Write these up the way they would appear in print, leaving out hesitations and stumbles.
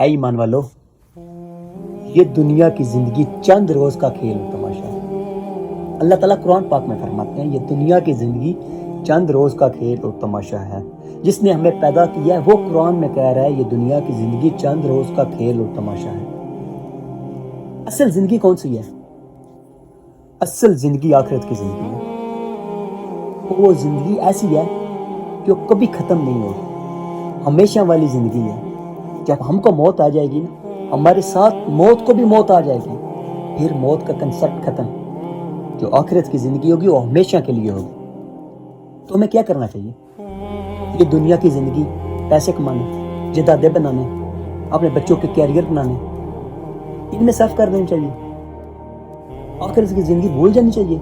ऐ ईमान वालो, ये दुनिया की जिंदगी चंद रोज का खेल तमाशा है। अल्लाह ताला कुरान पाक में फरमाते हैं, ये दुनिया की जिंदगी चंद रोज का खेल और तमाशा है। जिसने हमें पैदा किया है वो कुरान में कह रहा है ये दुनिया की जिंदगी चंद रोज का खेल और तमाशा है। असल जिंदगी कौन सी है? असल जिंदगी आखिरत की जिंदगी है। वो जिंदगी ऐसी है जो कभी खत्म नहीं होगी, हमेशा वाली जिंदगी है। जब हमको मौत आ जाएगी ना, हमारे साथ मौत को भी मौत आ जाएगी, फिर मौत का कंसेप्ट खत्म। जो आखिरत की जिंदगी होगी वो हमेशा के लिए होगी। तो हमें क्या करना चाहिए? ये दुनिया की जिंदगी पैसे कमाने, जायदादें बनाने, अपने बच्चों के कैरियर बनाने, इनमें सर्फ कर देनी चाहिए। आखिरत की जिंदगी भूल जानी चाहिए।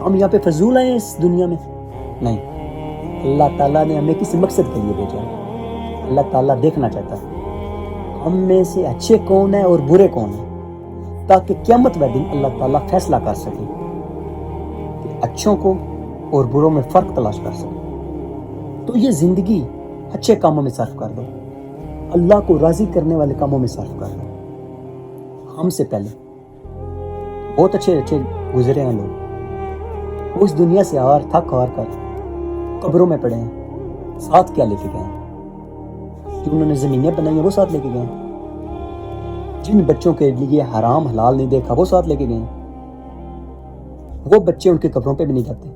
हम यहाँ पे फजूल आए इस दुनिया में? नहीं, अल्लाह ताला ने हमें किसी मकसद के लिए भेजा है। अल्लाह ताला देखना चाहता है हम में से अच्छे कौन है और बुरे कौन है, ताकि क़यामत वाले दिन अल्लाह ताला फैसला कर सके कि अच्छों को और बुरों में फ़र्क तलाश कर सके। तो ये ज़िंदगी अच्छे कामों में सर्फ कर दो, अल्लाह को राज़ी करने वाले कामों में सर्फ कर दो। हमसे पहले बहुत अच्छे अच्छे गुजरे हैं लोग, वो इस दुनिया से थक हार कर कब्रों में पड़े हैं। साथ क्या लेके गए हैं? जो उन्होंने ज़मीनें बनाई हैं वो साथ लेके गए। जिन बच्चों के लिए हराम हलाल नहीं देखा वो साथ लेके गए। वो बच्चे उनके कब्रों पे भी नहीं जाते।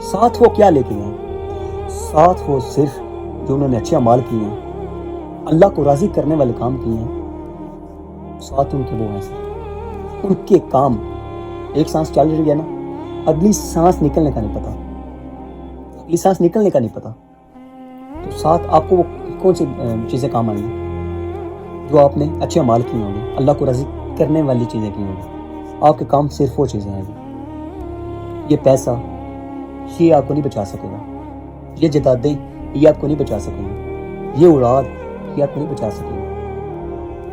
साथ वो क्या लेके गए? साथ वो सिर्फ जो उन्होंने अच्छे अमाल किए हैं, अल्लाह को राज़ी करने वाले काम किए हैं, साथ उनके वो हैं सिर्फ उनके काम। एक सांस चल रही है ना, अगली सांस निकलने का नहीं पता, अगली सांस निकलने का नहीं पता। तो साथ आपको वो कौन सी चीज़ें काम आएंगी? जो आपने अच्छे अमाल किए होंगे, अल्लाह को राज़ी करने वाली चीज़ें की होंगी। आपके काम सिर्फ वो चीज़ें हैं। ये पैसा ये आपको नहीं बचा सकेगा, ये जायदादें ये आपको नहीं बचा सकेंगे, ये औलाद ये आपको नहीं बचा सकेंगे।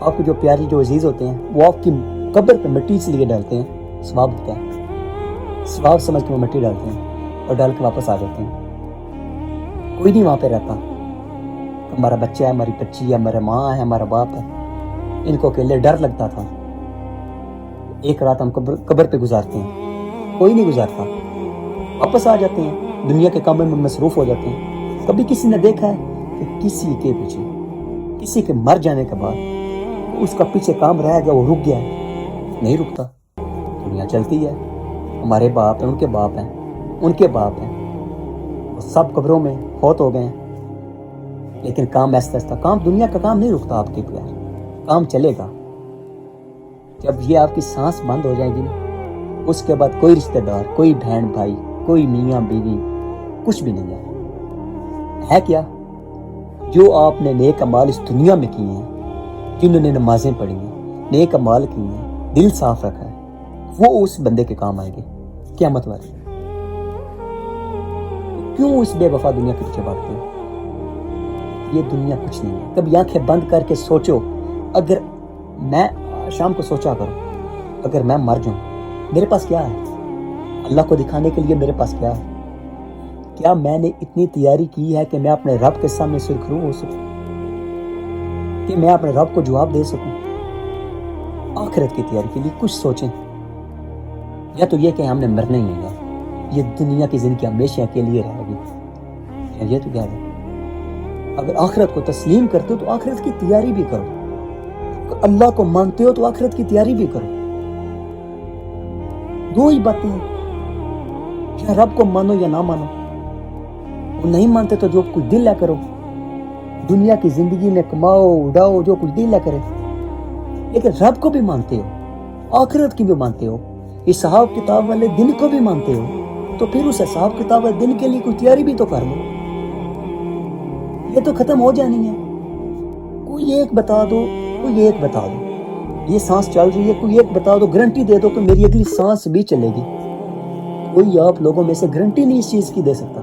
आपको जो प्यारी जो अजीज़ होते हैं वो आपकी कब्र पे मिट्टी इसलिए डालते हैं, सवाब होता है, सवाब समझ के वो मिट्टी डालते हैं और डाल के वापस आ जाते हैं। कोई नहीं वहाँ पे रहता। हमारा बच्चा है, हमारी बच्ची है, हमारा माँ है, हमारा बाप है, इनको अकेले डर लगता था। एक रात हम कब्र पे गुजारते हैं, कोई नहीं गुजारता, वापस आ जाते हैं, दुनिया के कामों में मसरूफ हो जाते हैं। कभी किसी ने देखा है कि किसी के पीछे, किसी के मर जाने के बाद उसका पीछे काम रह गया, वो रुक गया है? नहीं रुकता। दुनिया चलती है। हमारे बाप हैं, उनके बाप हैं, उनके बाप हैं, सब कब्रों में फौत हो गए हैं। लेकिन काम ऐसा ऐसा काम, दुनिया का काम नहीं रुकता आपके प्यार, काम चलेगा। जब ये आपकी सांस बंद हो जाएगी ना, उसके बाद कोई रिश्तेदार, कोई बहन भाई, कोई मियाँ बीवी, कुछ भी नहीं है क्या? जो आपने नेक अमाल इस दुनिया में किए हैं, जिन्होंने नमाजें पढ़ी हैं, नेक अमाल किए हैं, दिल साफ रखा है, वो उस बंदे के काम आएंगे क़यामत वाले। क्यों इस बेवफा दुनिया के पीछे भागते हो? ये दुनिया कुछ नहीं है। कभी आंखें बंद करके सोचो, अगर मैं शाम को सोचा करो, अगर मैं मर जाऊं मेरे पास क्या है? अल्लाह को दिखाने के लिए मेरे पास क्या है? क्या मैंने इतनी तैयारी की है कि मैं अपने रब के सामने सुरखरू हो सकूं, कि मैं अपने रब को जवाब दे सकूं? आखिरत की तैयारी के लिए कुछ सोचें। या तो ये कि हमने मरना ही नहीं है, ये दुनिया की जिंदगी हमेशा के लिए रहेगी, ये तो क्या है? अगर आखिरत को तस्लीम करते हो तो आखिरत की तैयारी भी करो। अल्लाह को मानते हो तो आखिरत की तैयारी भी करो। दो ही बातें हैं, या रब को मानो या ना मानो। वो नहीं मानते तो जो कुछ दिल है करो, दुनिया की जिंदगी में कमाओ उड़ाओ, जो कुछ दिल है करे। लेकिन रब को भी मानते हो, आखिरत की भी मानते हो, हिसाब किताब वाले दिन को भी मानते हो, तो फिर उस हिसाब किताब वाले दिन के लिए कोई तैयारी भी तो कर लो। ये तो खत्म हो जानी है। कोई एक बता दो, कोई एक बता दो, ये सांस चल रही है, कोई एक बता दो, गारंटी दे दो कि मेरी अगली सांस भी चलेगी। कोई आप लोगों में से गारंटी नहीं इस चीज की दे सकता।